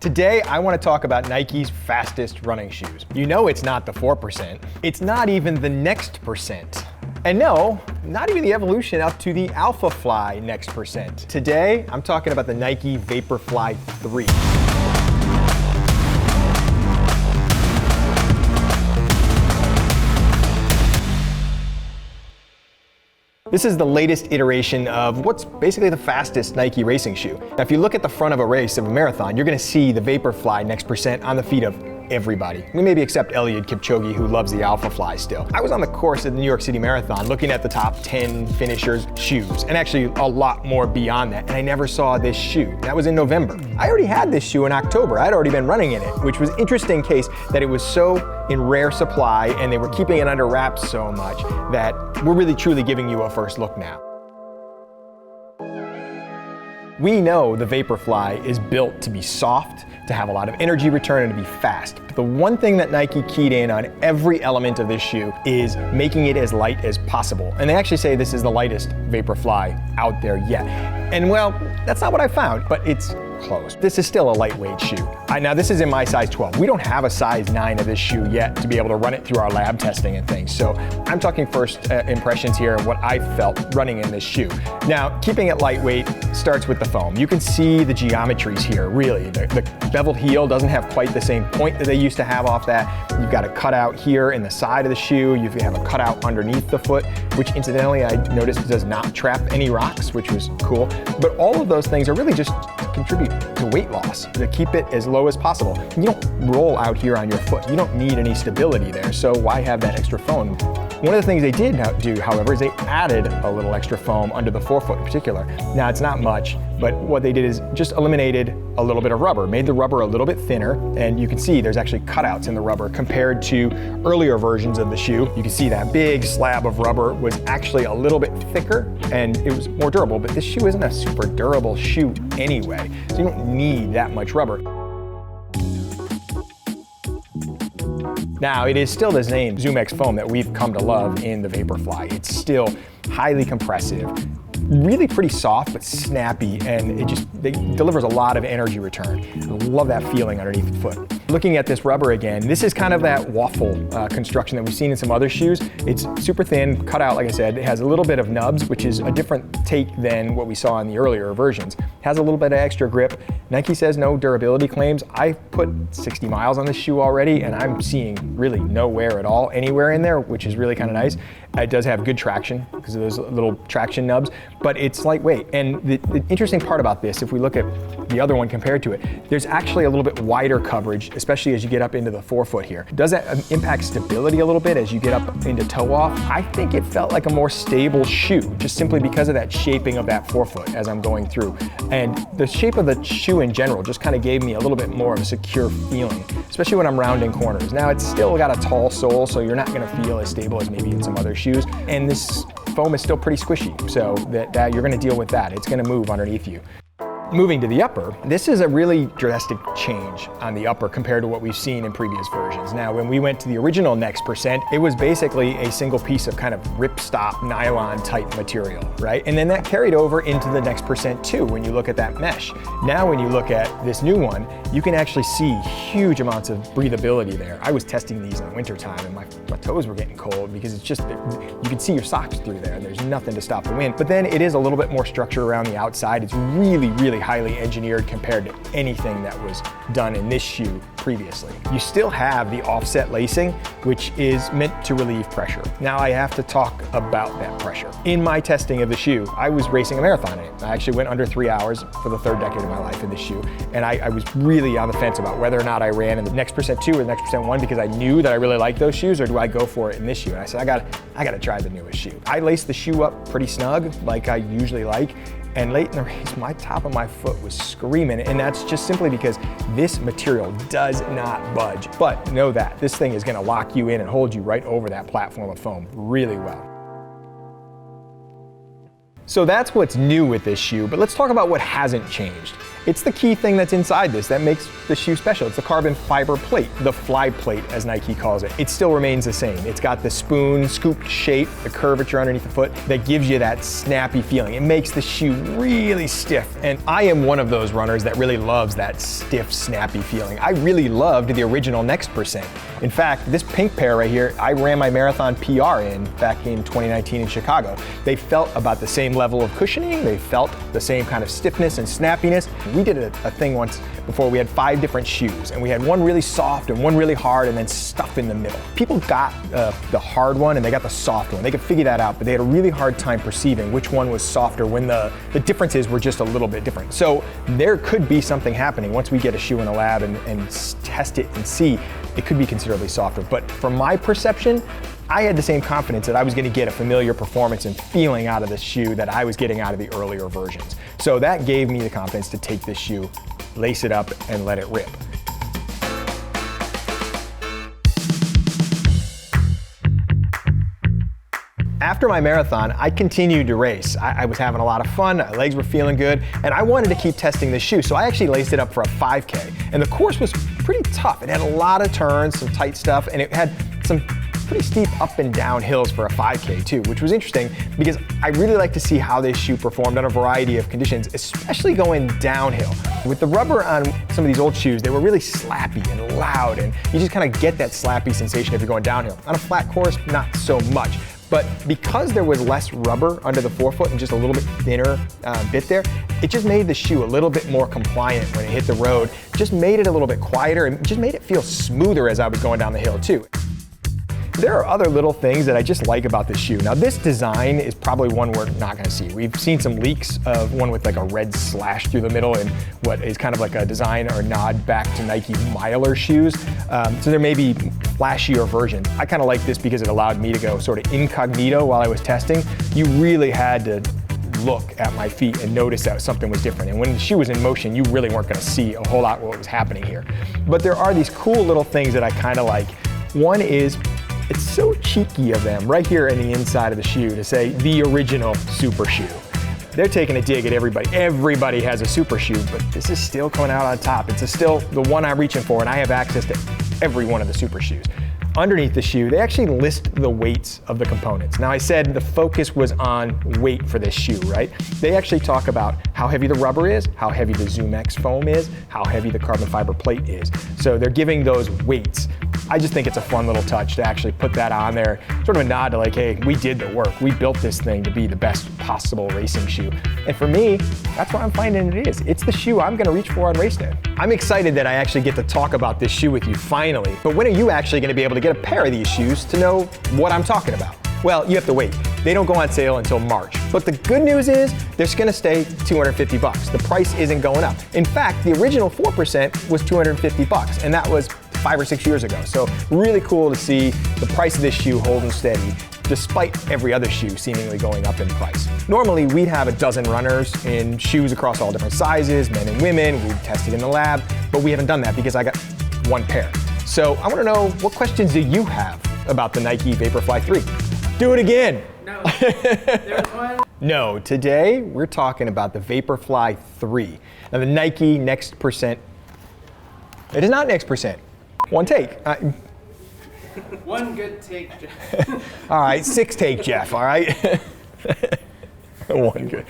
Today, I want to talk about Nike's fastest running shoes. You know it's not the 4%. It's not even the next percent. And no, not even the evolution up to the Alphafly next percent. Today, I'm talking about the Nike Vaporfly 3. This is the latest iteration of what's basically the fastest Nike racing shoe. Now, if you look at the front of a race, of a marathon, you're gonna see the Vaporfly next percent on the feet of everybody. Maybe except Eliud Kipchoge, who loves the Alphafly still. I was on the course at the New York City Marathon looking at the top 10 finishers' shoes, and actually a lot more beyond that, and I never saw this shoe. That was in November. I already had this shoe in October. I'd already been running in it, which was interesting case that it was so in rare supply and they were keeping it under wraps so much that we're really truly giving you a first look now. We know the Vaporfly is built to be soft, to have a lot of energy return, and to be fast. But the one thing that Nike keyed in on every element of this shoe is making it as light as possible. And they actually say this is the lightest Vaporfly out there yet. And well, that's not what I found, but it's close. This is still a lightweight shoe. Now this is in my size 12. We don't have a size 9 of this shoe yet to be able to run it through our lab testing and things. So I'm talking first impressions here of what I felt running in this shoe. Now, keeping it lightweight starts with the foam. You can see the geometries here, really. The beveled heel doesn't have quite the same point that they used to have off that. You've got a cutout here in the side of the shoe. You have a cutout underneath the foot, which incidentally I noticed does not trap any rocks, which was cool. But all of those things are really just to contribute to weight loss, to keep it as low as possible. You don't roll out here on your foot. You don't need any stability there, so why have that extra foam? One of the things they did do, however, is they added a little extra foam under the forefoot in particular. Now, it's not much, but what they did is just eliminated a little bit of rubber, made the rubber a little bit thinner, and you can see there's actually cutouts in the rubber compared to earlier versions of the shoe. You can see that big slab of rubber was actually a little bit thicker, and it was more durable, but this shoe isn't a super durable shoe anyway, so you don't need that much rubber. Now, it is still the same ZoomX foam that we've come to love in the Vaporfly. It's still highly compressive, really pretty soft but snappy, and it delivers a lot of energy return. I love that feeling underneath the foot. Looking at this rubber again, this is kind of that waffle construction that we've seen in some other shoes. It's super thin, cut out, like I said. It has a little bit of nubs, which is a different take than what we saw in the earlier versions. It has a little bit of extra grip. Nike says no durability claims. I've put 60 miles on this shoe already, and I'm seeing really no wear at all anywhere in there, which is really kind of nice. It does have good traction because of those little traction nubs, but it's lightweight. And the interesting part about this, if we look at the other one compared to it, there's actually a little bit wider coverage, especially as you get up into the forefoot here. Does that impact stability a little bit as you get up into toe off? I think it felt like a more stable shoe, just simply because of that shaping of that forefoot as I'm going through. And the shape of the shoe in general just kind of gave me a little bit more of a secure feeling, especially when I'm rounding corners. Now, it's still got a tall sole, so you're not gonna feel as stable as maybe in some other shoes. And this foam is still pretty squishy, so that you're gonna deal with that. It's gonna move underneath you. Moving to the upper, this is a really drastic change on the upper compared to what we've seen in previous versions. Now, when we went to the original next percent, it was basically a single piece of kind of ripstop nylon type material, right? And then that carried over into the next percent too when you look at that mesh. Now, when you look at this new one, you can actually see huge amounts of breathability there. I was testing these in the wintertime and my toes were getting cold because it's just, you can see your socks through there. There's nothing to stop the wind. But then it is a little bit more structure around the outside. It's really, really highly engineered compared to anything that was done in this shoe previously. You still have the offset lacing, which is meant to relieve pressure. Now I have to talk about that pressure. In my testing of the shoe, I was racing a marathon in it. I actually went under 3 hours for the third decade of my life in this shoe, and I was really on the fence about whether or not I ran in the next percent 2 or the next percent 1 because I knew that I really liked those shoes, or do I go for it in this shoe? And I said, I gotta try the newest shoe. I laced the shoe up pretty snug, like I usually like, and late in the race, my top of my foot was screaming, and that's just simply because this material does not budge. But know that, this thing is gonna lock you in and hold you right over that platform of foam really well. So that's what's new with this shoe, but let's talk about what hasn't changed. It's the key thing that's inside this that makes the shoe special. It's the carbon fiber plate, the Flyplate as Nike calls it. It still remains the same. It's got the spoon scooped shape, the curvature underneath the foot that gives you that snappy feeling. It makes the shoe really stiff. And I am one of those runners that really loves that stiff, snappy feeling. I really loved the original Next Percent. In fact, this pink pair right here, I ran my marathon PR in back in 2019 in Chicago. They felt about the same level of cushioning. They felt the same kind of stiffness and snappiness. We did a thing once before. We had 5 different shoes, and we had one really soft and one really hard and then stuff in the middle. People got the hard one and they got the soft one. They could figure that out, but they had a really hard time perceiving which one was softer when the differences were just a little bit different. So there could be something happening once we get a shoe in a lab and test it and see. It could be considerably softer, but from my perception, I had the same confidence that I was going to get a familiar performance and feeling out of this shoe that I was getting out of the earlier versions. So that gave me the confidence to take this shoe, lace it up, and let it rip. After my marathon, I continued to race. I was having a lot of fun, my legs were feeling good, and I wanted to keep testing this shoe, so I actually laced it up for a 5K. And the course was pretty tough. It had a lot of turns, some tight stuff, and it had some pretty steep up and down hills for a 5K too, which was interesting because I really like to see how this shoe performed on a variety of conditions, especially going downhill. With the rubber on some of these old shoes, they were really slappy and loud, and you just kind of get that slappy sensation if you're going downhill. On a flat course, not so much. But because there was less rubber under the forefoot and just a little bit thinner bit there, it just made the shoe a little bit more compliant when it hit the road, just made it a little bit quieter and just made it feel smoother as I was going down the hill too. There are other little things that I just like about this shoe. Now this design is probably one we're not gonna see. We've seen some leaks of one with like a red slash through the middle and what is kind of like a design or nod back to Nike Miler shoes. So there may be flashier versions. I kind of like this because it allowed me to go sort of incognito while I was testing. You really had to look at my feet and notice that something was different. And when the shoe was in motion, you really weren't gonna see a whole lot what was happening here. But there are these cool little things that I kind of like. One is, it's so cheeky of them right here in the inside of the shoe to say the original super shoe. They're taking a dig at everybody. Everybody has a super shoe, but this is still coming out on top. It's still the one I'm reaching for, and I have access to every one of the super shoes. Underneath the shoe, they actually list the weights of the components. Now I said the focus was on weight for this shoe, right? They actually talk about how heavy the rubber is, how heavy the ZoomX foam is, how heavy the carbon fiber plate is. So they're giving those weights. I just think it's a fun little touch to actually put that on there, sort of a nod to like, hey, we did the work. We built this thing to be the best possible racing shoe. And for me, that's what I'm finding it is. It's the shoe I'm gonna reach for on race day. I'm excited that I actually get to talk about this shoe with you finally, but when are you actually gonna be able to get a pair of these shoes to know what I'm talking about? Well, you have to wait. They don't go on sale until March. But the good news is they're gonna stay $250. The price isn't going up. In fact, the original 4% was $250, and that was 5 or 6 years ago. So really cool to see the price of this shoe holding steady despite every other shoe seemingly going up in price. Normally we'd have a dozen runners in shoes across all different sizes, men and women, we'd test it in the lab, but we haven't done that because I got one pair. So I wanna know, what questions do you have about the Nike Vaporfly 3? Do it again. No, there's one. No, today we're talking about the Vaporfly 3. Now the Nike Next Percent, it is not Next Percent. One take. One good take, Jeff. All right, 6 take, Jeff, all right? One good.